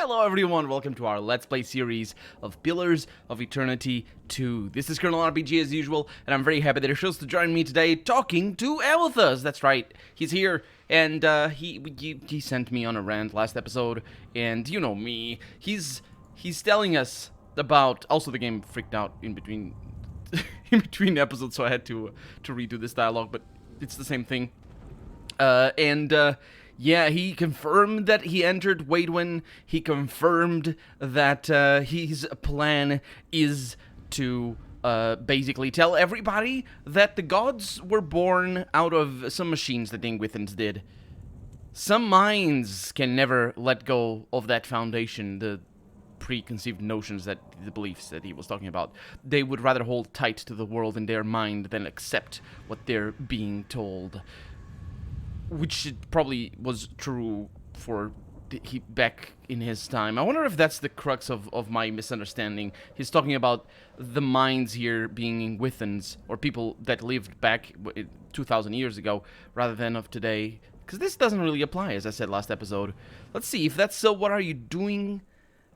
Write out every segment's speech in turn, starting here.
Hello everyone, welcome to our Let's Play series of Pillars of Eternity 2. This is Colonel RPG as usual, and I'm very happy that he chose to join me today talking to Elithus. That's right, he's here, and he sent me on a rant last episode, and you know me, he's telling us about... Also the game freaked out in between in between episodes, so I had to redo this dialogue, but it's the same thing. Yeah, he confirmed that he entered Waidwen. He confirmed that his plan is to basically tell everybody that the gods were born out of some machines that the Ingwithans did. Some minds can never let go of that foundation, the preconceived notions, that the beliefs that he was talking about. They would rather hold tight to the world in their mind than accept what they're being told. Which probably was true for back in his time. I wonder if that's the crux of my misunderstanding. He's talking about the minds here being Ingwithans, or people that lived back 2,000 years ago, rather than of today. Because this doesn't really apply, as I said last episode. Let's see, if that's so, what are you doing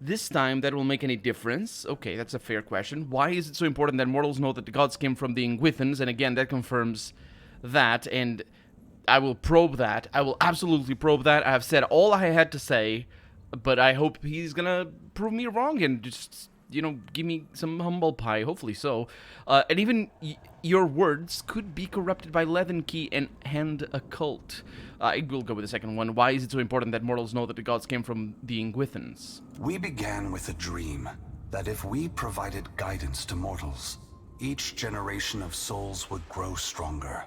this time that will make any difference? Okay, that's a fair question. Why is it so important that mortals know that the gods came from the Ingwithans? And again, that confirms that, and... I will probe that. I will absolutely probe that. I have said all I had to say, but I hope he's gonna prove me wrong and just, you know, give me some humble pie. Hopefully so. And even your words could be corrupted by Leaven Key and Hand Occult. I will go with the second one. Why is it so important that mortals know that the gods came from the Ingwithans? We began with a dream that if we provided guidance to mortals, each generation of souls would grow stronger.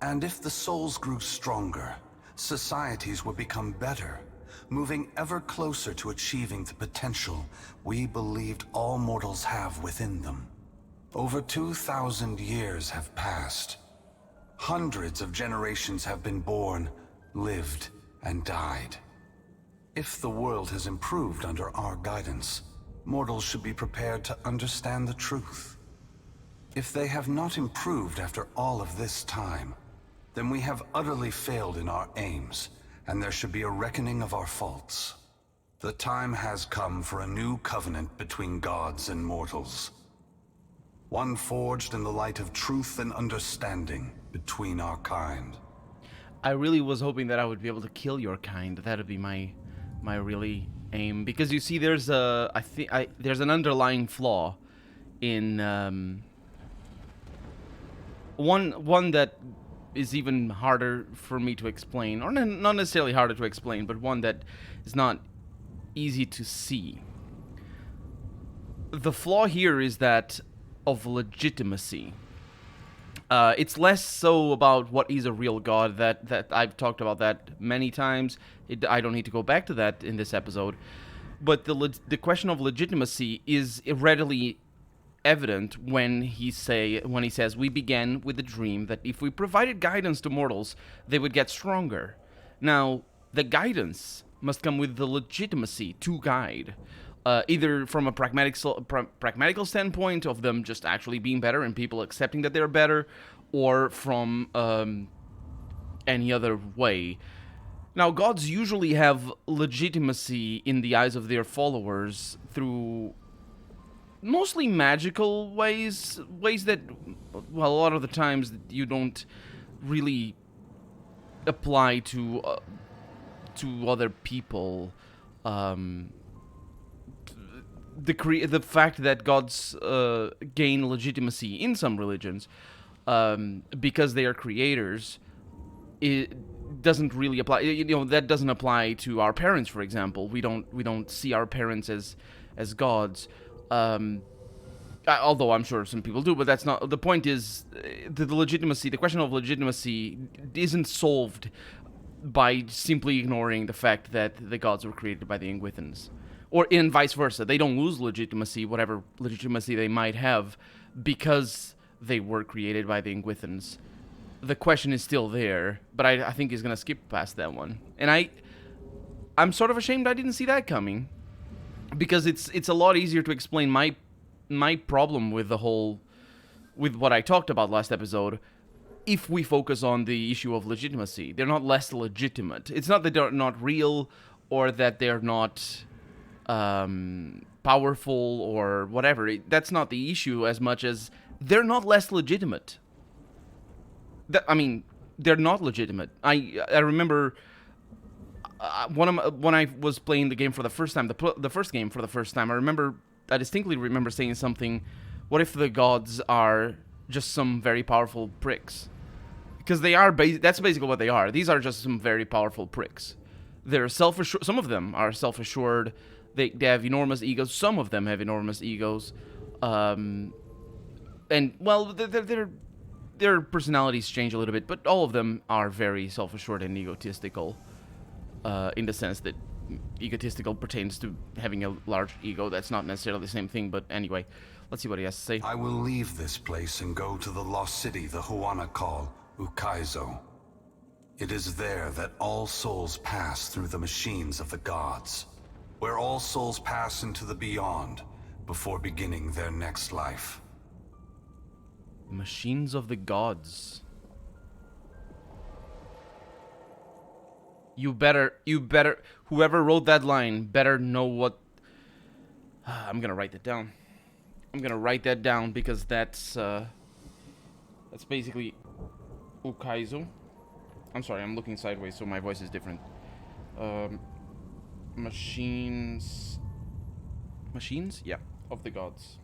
And if the souls grew stronger, societies would become better, moving ever closer to achieving the potential we believed all mortals have within them. Over 2,000 years have passed. Hundreds of generations have been born, lived, and died. If the world has improved under our guidance, mortals should be prepared to understand the truth. If they have not improved after all of this time, then we have utterly failed in our aims, and there should be a reckoning of our faults. The time has come for a new covenant between gods and mortals. One forged in the light of truth and understanding between our kind. I really was hoping that I would be able to kill your kind. That would be my really aim. Because you see, there's there's an underlying flaw in one that is even harder for me to explain, or not necessarily harder to explain, but one that is not easy to see. The flaw here is that of legitimacy. It's less so about what is a real god, that I've talked about that many times. I don't need to go back to that in this episode. But the question of legitimacy is readily evident when he says we began with the dream that if we provided guidance to mortals, they would get stronger. Now, the guidance must come with the legitimacy to guide, either from a pragmatical standpoint of them just actually being better and people accepting that they're better, or from any other way. Now, gods usually have legitimacy in the eyes of their followers through mostly magical ways that, well, a lot of the times you don't really apply to other people. The fact that gods gain legitimacy in some religions because they are creators, it doesn't really apply. You know, that doesn't apply to our parents, for example. We don't see our parents as gods. Although I'm sure some people do, but that's not the point. Is the legitimacy? The question of legitimacy isn't solved by simply ignoring the fact that the gods were created by the Ingwithans, or in vice versa. They don't lose legitimacy, whatever legitimacy they might have, because they were created by the Ingwithans. The question is still there, but I think he's gonna skip past that one, and I'm sort of ashamed I didn't see that coming. Because it's a lot easier to explain my problem with what I talked about last episode if we focus on the issue of legitimacy. They're not less legitimate. It's not that they're not real or that they're not powerful or whatever. That's not the issue as much as they're not less legitimate. I mean, they're not legitimate. I remember when I was playing the game for the first time, the first game for the first time, I distinctly remember saying something. What if the gods are just some very powerful pricks? Because they are. That's basically what they are. These are just some very powerful pricks. They're self-assured. Some of them are self-assured. They have enormous egos. Some of them have enormous egos. And well, their personalities change a little bit, but all of them are very self-assured and egotistical. In the sense that egotistical pertains to having a large ego. That's not necessarily the same thing, but anyway, let's see what he has to say. I will leave this place and go to the lost city the Huana call Ukaizo. It is there that all souls pass through the machines of the gods, where all souls pass into the beyond before beginning their next life. Machines of the gods. You better, whoever wrote that line better know what... I'm gonna write that down. I'm gonna write that down because that's basically Ukaizo. I'm sorry, I'm looking sideways, so my voice is different. Machines, yeah, of the gods.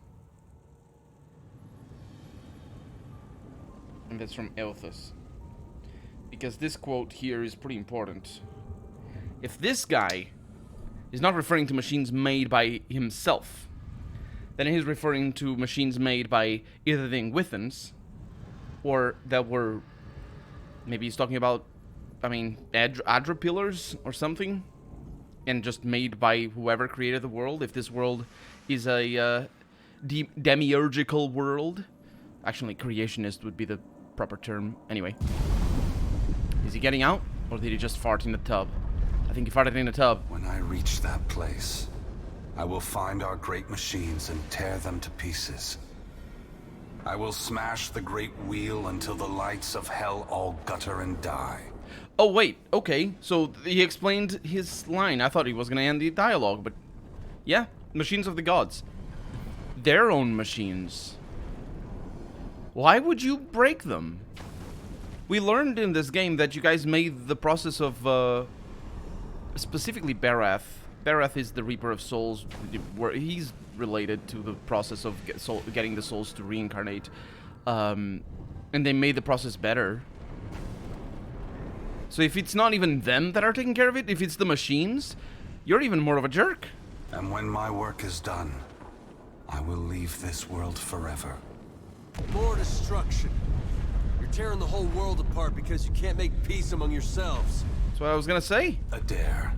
And that's from Elthus. Because this quote here is pretty important. If this guy is not referring to machines made by himself, then he's referring to machines made by either the Ingwithans, or that were... Maybe he's talking about, I mean, Adra pillars or something, and just made by whoever created the world. If this world is a demiurgical world, actually, creationist would be the proper term. Anyway, is he getting out, or did he just fart in the tub? I think he farted in the tub. When I reach that place, I will find our great machines and tear them to pieces. I will smash the great wheel until the lights of hell all gutter and die. Oh, wait, okay, so he explained his line. I thought he was gonna end the dialogue, but... Yeah, machines of the gods. Their own machines. Why would you break them? We learned in this game that you guys made the process of, specifically Barath. Barath is the Reaper of Souls, where he's related to the process of getting the souls to reincarnate. And they made the process better. So if it's not even them that are taking care of it, if it's the machines, you're even more of a jerk. And when my work is done, I will leave this world forever. More destruction. You're tearing the whole world apart because you can't make peace among yourselves. That's what I was gonna say. Adair,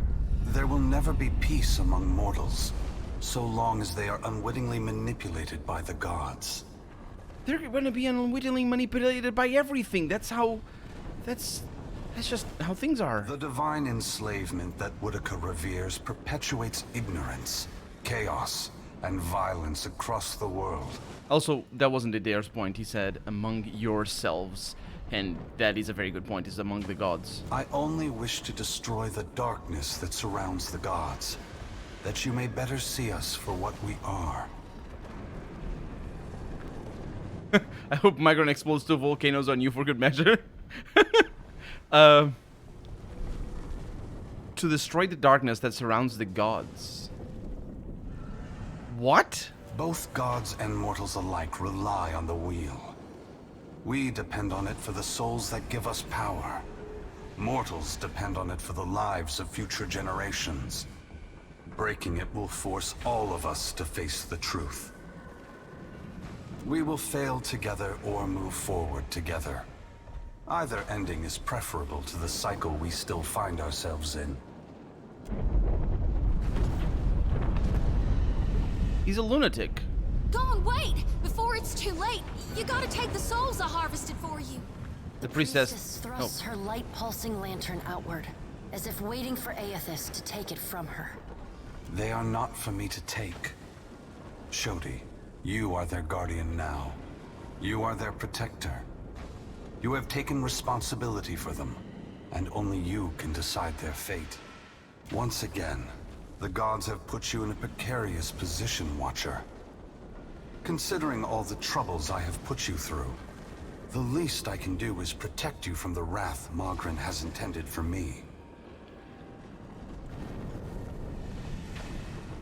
there will never be peace among mortals, so long as they are unwittingly manipulated by the gods. They're gonna be unwittingly manipulated by everything. That's just how things are. The divine enslavement that Whitaker reveres perpetuates ignorance, chaos, and violence across the world. Also, that wasn't Adair's point. He said, among yourselves. And that is a very good point, is among the gods. I only wish to destroy the darkness that surrounds the gods, that you may better see us for what we are. I hope Micron explodes 2 volcanoes on you for good measure. To destroy the darkness that surrounds the gods. What? Both gods and mortals alike rely on the wheel. We depend on it for the souls that give us power. Mortals depend on it for the lives of future generations. Breaking it will force all of us to face the truth. We will fail together or move forward together. Either ending is preferable to the cycle we still find ourselves in. He's a lunatic. Go on, wait! Before it's too late, you gotta take the souls I harvested for you. The priestess thrusts her light pulsing lantern outward, as if waiting for Aethys to take it from her. They are not for me to take. Shodi, you are their guardian now. You are their protector. You have taken responsibility for them, and only you can decide their fate. Once again, The gods have put you in a precarious position, Watcher. Considering all the troubles I have put you through, the least I can do is protect you from the wrath Magrin has intended for me.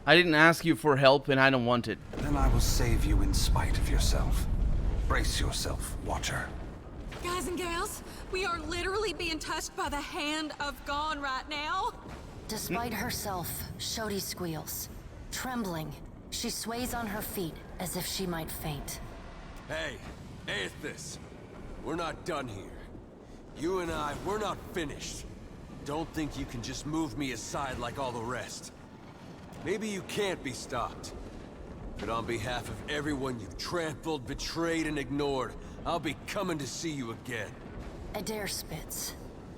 I didn't ask you for help, and I don't want it. Then I will save you in spite of yourself. Brace yourself, Watcher. Guys and gals, we are literally being touched by the hand of God right now. Despite herself, Shodi squeals. Trembling, she sways on her feet as if she might faint. Hey, Aethys. We're not done here. You and I, we're not finished. Don't think you can just move me aside like all the rest. Maybe you can't be stopped. But on behalf of everyone you've trampled, betrayed, and ignored, I'll be coming to see you again. Adair spits.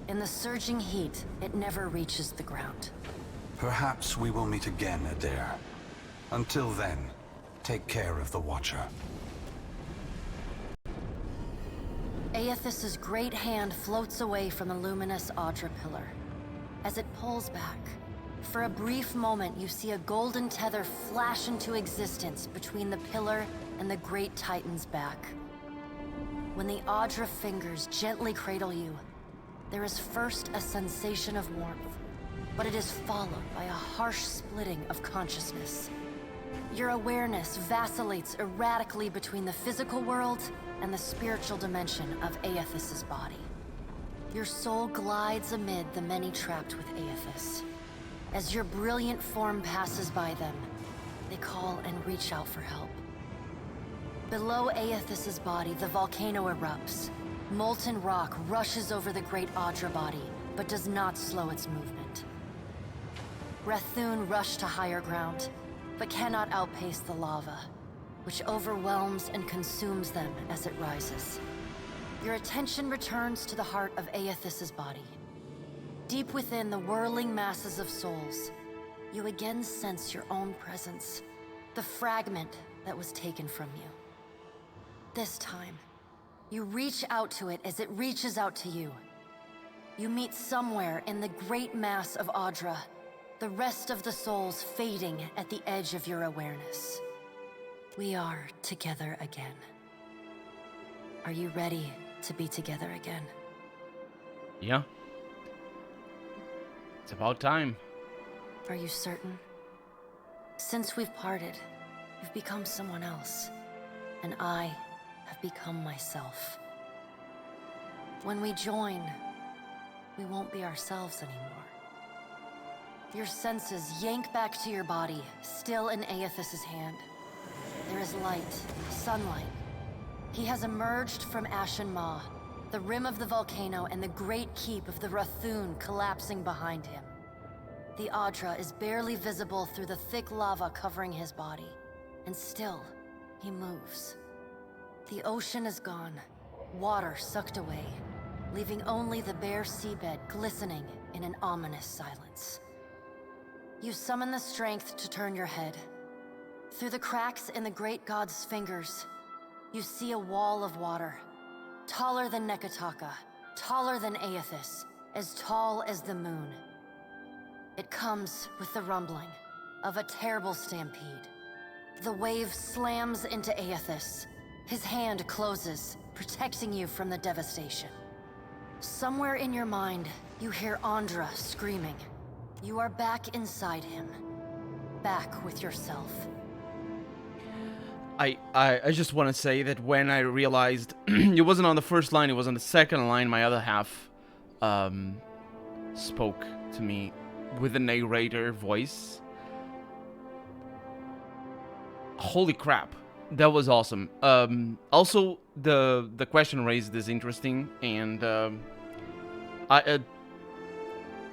In the surging heat, it never reaches the ground. Perhaps we will meet again, Adair. Until then, take care of the Watcher. Aethys's great hand floats away from the luminous Audra pillar. As it pulls back, for a brief moment you see a golden tether flash into existence between the pillar and the great Titan's back. When the Audra fingers gently cradle you, there is first a sensation of warmth, but it is followed by a harsh splitting of consciousness. Your awareness vacillates erratically between the physical world and the spiritual dimension of Aethys's body. Your soul glides amid the many trapped with Aethys. As your brilliant form passes by them, they call and reach out for help. Below Aethys's body, the volcano erupts. Molten rock rushes over the great Audra body, but does not slow its movement. Rathun rush to higher ground, but cannot outpace the lava, which overwhelms and consumes them as it rises. Your attention returns to the heart of Aethys's body. Deep within the whirling masses of souls, you again sense your own presence, the fragment that was taken from you. This time, you reach out to it as it reaches out to you. You meet somewhere in the great mass of Audra, the rest of the souls fading at the edge of your awareness. We are together again. Are you ready to be together again? Yeah. It's about time. Are you certain? Since we've parted, you've become someone else, and I have become myself. When we join, we won't be ourselves anymore. Your senses yank back to your body, still in Aethys's hand. There is light, sunlight. He has emerged from Ashen Maw, the rim of the volcano and the great keep of the Rathun collapsing behind him. The Audra is barely visible through the thick lava covering his body, and still, he moves. The ocean is gone, water sucked away, leaving only the bare seabed glistening in an ominous silence. You summon the strength to turn your head. Through the cracks in the great god's fingers, you see a wall of water, taller than Nekataka, taller than Aethys, as tall as the moon. It comes with the rumbling of a terrible stampede. The wave slams into Aethys. His hand closes, protecting you from the devastation. Somewhere in your mind, you hear Andra screaming. You are back inside him. Back with yourself. I just want to say that when I realized it wasn't on the first line, it was on the second line, my other half spoke to me with a narrator voice. Holy crap, that was awesome. Also, the question raised is interesting, and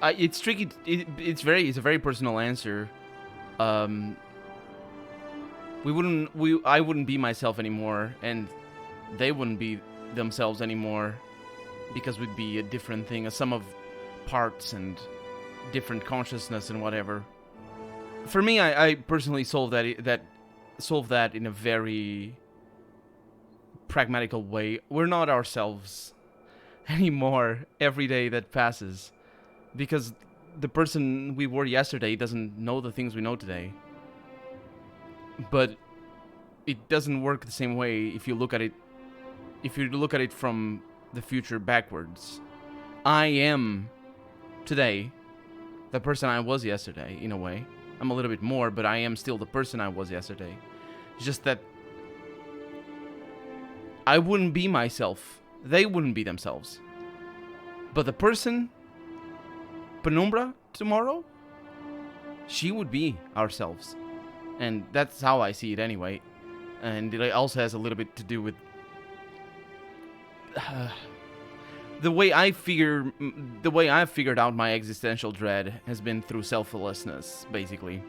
it's tricky. It's a very personal answer. I wouldn't be myself anymore, and they wouldn't be themselves anymore, because we'd be a different thing, a sum of parts and different consciousness and whatever. For me, I personally solved that in a very pragmatical way. We're not ourselves anymore every day that passes, because the person we were yesterday doesn't know the things we know today. But it doesn't work the same way if you look at it from the future backwards. I am today the person I was yesterday, in a way. I'm a little bit more, but I am still the person I was yesterday. It's just that I wouldn't be myself. They wouldn't be themselves. But the person, Penumbra, tomorrow, she would be ourselves. And that's how I see it anyway. And it also has a little bit to do with the way I've figured out my existential dread has been through selflessness, basically.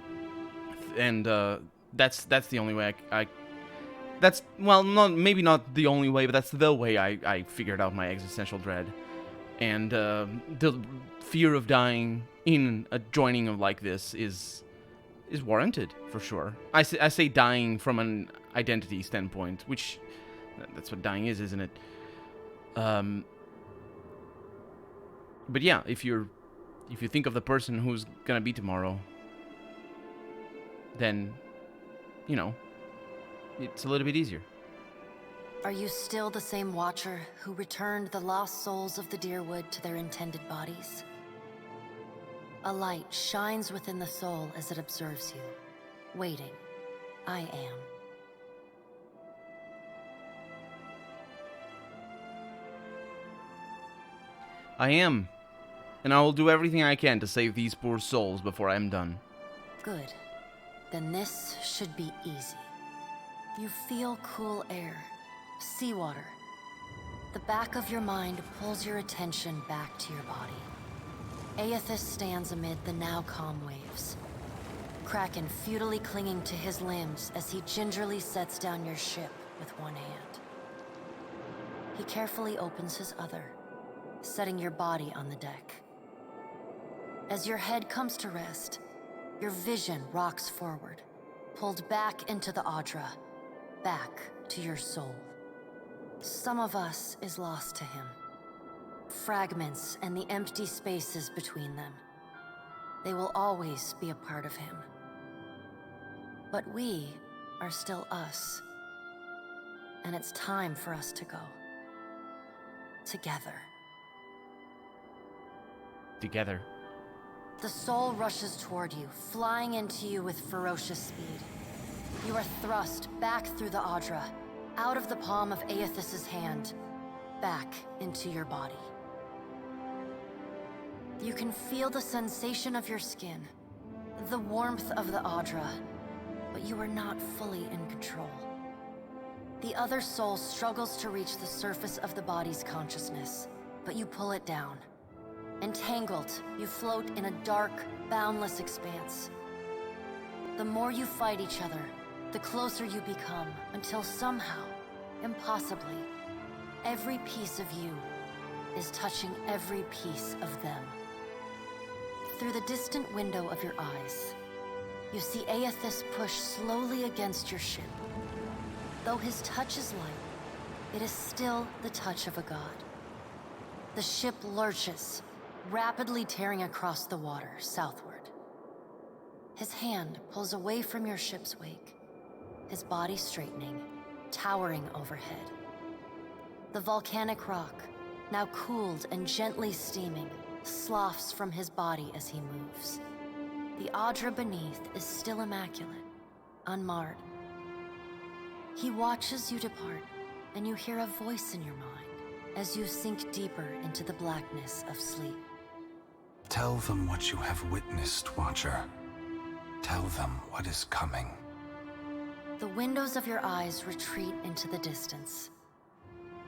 And that's the only way that's, well, maybe not the only way, but that's the way I figured out my existential dread. And the fear of dying in a joining like this is warranted, for sure. I say dying from an identity standpoint, which that's what dying is, isn't it? But yeah, if you think of the person who's gonna be tomorrow, then, you know, it's a little bit easier. Are you still the same Watcher who returned the lost souls of the Deerwood to their intended bodies? A light shines within the soul as it observes you, waiting. I am. I am. And I will do everything I can to save these poor souls before I'm done. Good. Then this should be easy. You feel cool air, seawater. The back of your mind pulls your attention back to your body. Aethys stands amid the now calm waves. Kraken futilely clinging to his limbs as he gingerly sets down your ship with one hand. He carefully opens his other, setting your body on the deck. As your head comes to rest, your vision rocks forward, pulled back into the Audra, back to your soul. Some of us is lost to him. Fragments and the empty spaces between them. They will always be a part of him. But we are still us. And it's time for us to go. Together. Together. The soul rushes toward you, flying into you with ferocious speed. You are thrust back through the Audra, out of the palm of Aethys' hand, back into your body. You can feel the sensation of your skin, the warmth of the Audra, but you are not fully in control. The other soul struggles to reach the surface of the body's consciousness, but you pull it down. Entangled, you float in a dark, boundless expanse. The more you fight each other, the closer you become, until somehow, impossibly, every piece of you is touching every piece of them. Through the distant window of your eyes, you see Aethys push slowly against your ship. Though his touch is light, it is still the touch of a god. The ship lurches, rapidly tearing across the water southward. His hand pulls away from your ship's wake, his body straightening, towering overhead. The volcanic rock, now cooled and gently steaming, sloughs from his body as he moves. The Audra beneath is still immaculate, unmarred. He watches you depart, and you hear a voice in your mind as you sink deeper into the blackness of sleep. Tell them what you have witnessed, Watcher. Tell them what is coming. The windows of your eyes retreat into the distance.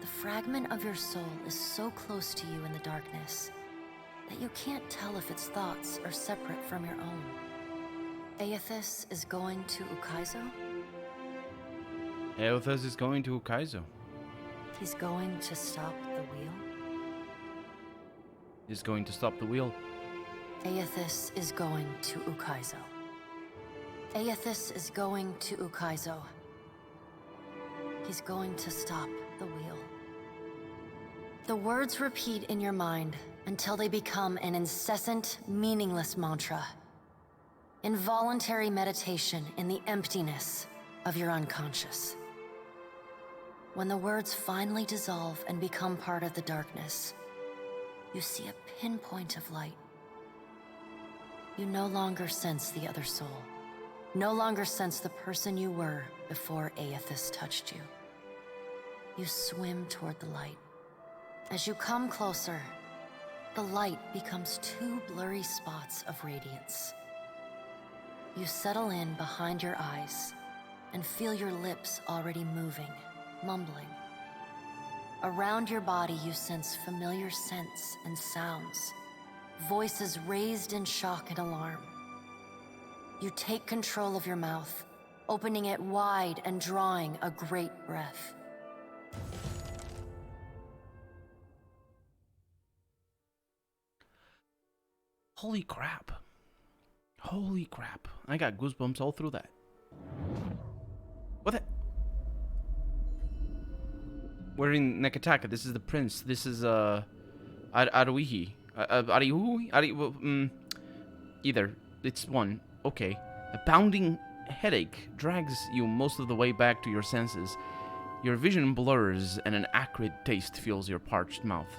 The fragment of your soul is so close to you in the darkness that you can't tell if its thoughts are separate from your own. Aethys is going to Ukaizo? Aethys is going to Ukaizo. He's going to stop the wheel? He's going to stop the wheel. Aethys is going to Ukaizo. Aethys is going to Ukaizo. He's going to stop the wheel. The words repeat in your mind until they become an incessant, meaningless mantra. Involuntary meditation in the emptiness of your unconscious. When the words finally dissolve and become part of the darkness, you see a pinpoint of light. You no longer sense the other soul. No longer sense the person you were before Aethys touched you. You swim toward the light. As you come closer, the light becomes two blurry spots of radiance. You settle in behind your eyes and feel your lips already moving, mumbling. Around your body you sense familiar scents and sounds, voices raised in shock and alarm. You take control of your mouth, opening it wide and drawing a great breath. Holy crap. Holy crap. I got goosebumps all through that. What the? We're in Nekataka. This is the prince. This is, Aruihi. Either. It's one. Okay. A pounding headache drags you most of the way back to your senses. Your vision blurs and an acrid taste fills your parched mouth.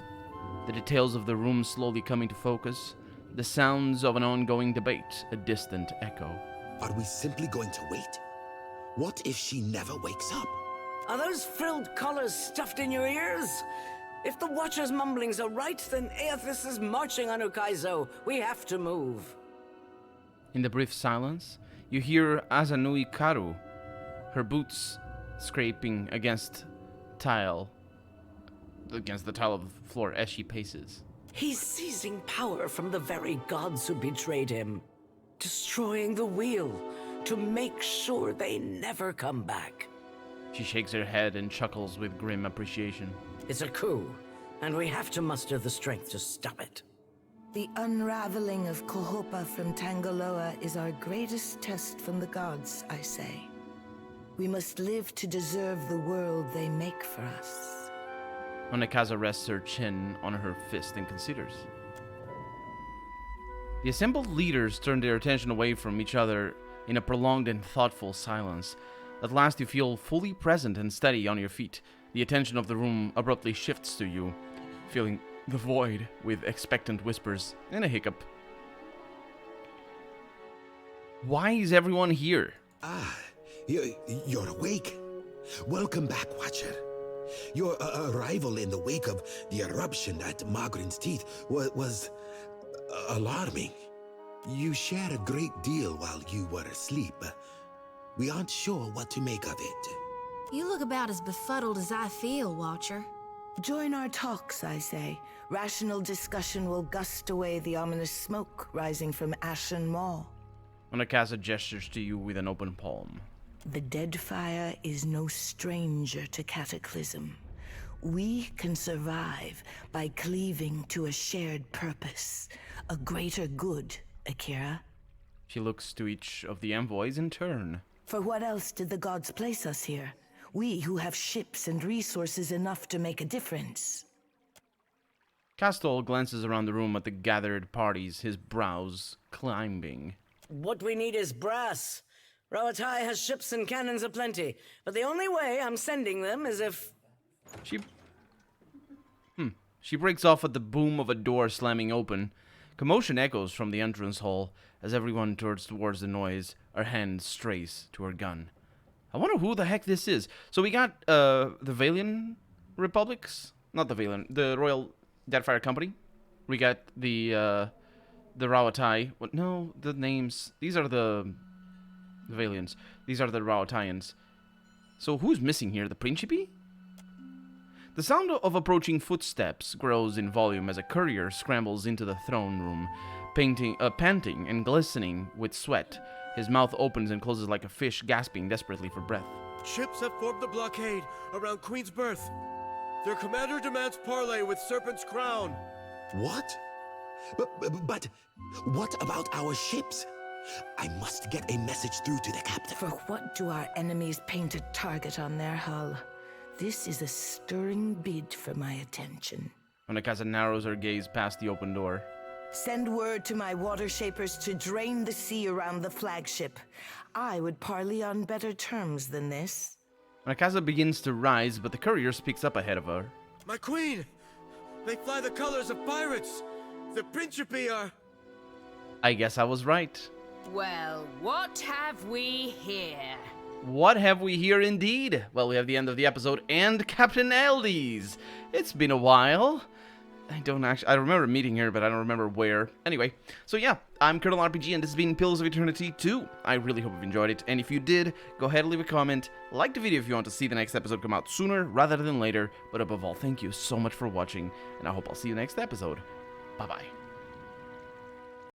The details of the room slowly come into focus. The sounds of an ongoing debate, a distant echo. Are we simply going to wait? What if she never wakes up? Are those frilled collars stuffed in your ears? If the Watcher's mumblings are right, then Aethys is marching on Ukaizo. We have to move. In the brief silence, you hear Azanui Karu, her boots scraping against the tile of the floor as she paces. He's seizing power from the very gods who betrayed him, destroying the wheel to make sure they never come back. She shakes her head and chuckles with grim appreciation. It's a coup, and we have to muster the strength to stop it. The unraveling of Kohopa from Tangaloa is our greatest test from the gods, I say. We must live to deserve the world they make for us. Onekaza rests her chin on her fist and considers. The assembled leaders turn their attention away from each other in a prolonged and thoughtful silence. At last you feel fully present and steady on your feet. The attention of the room abruptly shifts to you, filling the void with expectant whispers and a hiccup. Why is everyone here? Ah, you're awake. Welcome back, Watcher. Your arrival in the wake of the eruption at Magrin's Teeth was alarming. You shared a great deal while you were asleep. We aren't sure what to make of it. You look about as befuddled as I feel, Watcher. Join our talks, I say. Rational discussion will gust away the ominous smoke rising from Ashen Maw. Onekaza gestures to you with an open palm. The Deadfire is no stranger to cataclysm. We can survive by cleaving to a shared purpose, a greater good, Akira. She looks to each of the envoys in turn. For what else did the gods place us here? We who have ships and resources enough to make a difference. Castol glances around the room at the gathered parties, his brows climbing. What we need is brass. Rawatai has ships and cannons aplenty, but the only way I'm sending them is if... She breaks off at the boom of a door slamming open. Commotion echoes from the entrance hall. As everyone turns towards the noise, her hand strays to her gun. I wonder who the heck this is. So we got the Valian Republics? Not the Valian, the Royal Deadfire Company. We got the Rawatai. No, the names. These are the Valians. These are the Rawataians. So who's missing here? The Principe? The sound of approaching footsteps grows in volume as a courier scrambles into the throne room, panting and glistening with sweat. His mouth opens and closes like a fish, gasping desperately for breath. Ships have formed a blockade around Queen's Birth. Their commander demands parley with Serpent's Crown. What? But what about our ships? I must get a message through to the captain. For what do our enemies paint a target on their hull? This is a stirring bid for my attention. Onakaza narrows her gaze past the open door. Send word to my water shapers to drain the sea around the flagship. I would parley on better terms than this. Onakaza begins to rise, but the courier speaks up ahead of her. My queen! They fly the colors of pirates! The Principe are... I guess I was right. Well, what have we here? What have we here indeed? Well, we have the end of the episode and Captain Eldes. It's been a while. I remember meeting her, but I don't remember where. Anyway, so yeah, I'm Colonel RPG, and this has been Pillars of Eternity 2. I really hope you've enjoyed it, and if you did, go ahead and leave a comment, like the video if you want to see the next episode come out sooner rather than later, but above all, thank you so much for watching, and I hope I'll see you next episode. Bye-bye.